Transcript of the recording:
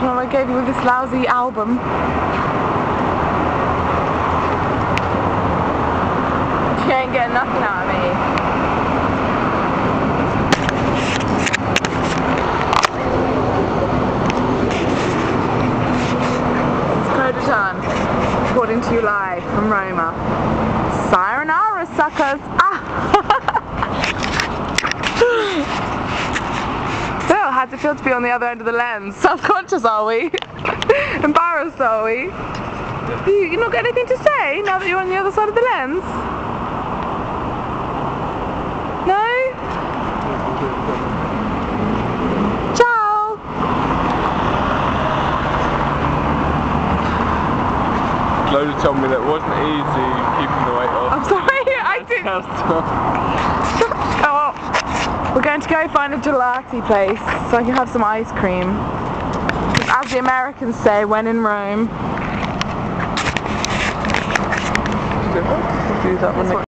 I gave you this lousy album. You ain't getting nothing out of me. Return, according to you live from Roma. Sayonara, suckers! Ah! So, how's it feel to be on the other end of the lens? Self-conscious, are we? Embarrassed, are we? You not got anything to say now that you're on the other side of the lens? No? Ciao! Lola told me that it wasn't easy keeping the weight off. I'm sorry, I didn't. Oh, we're going to go find a gelati place so I can have some ice cream. As the Americans say, when in Rome. Do that one.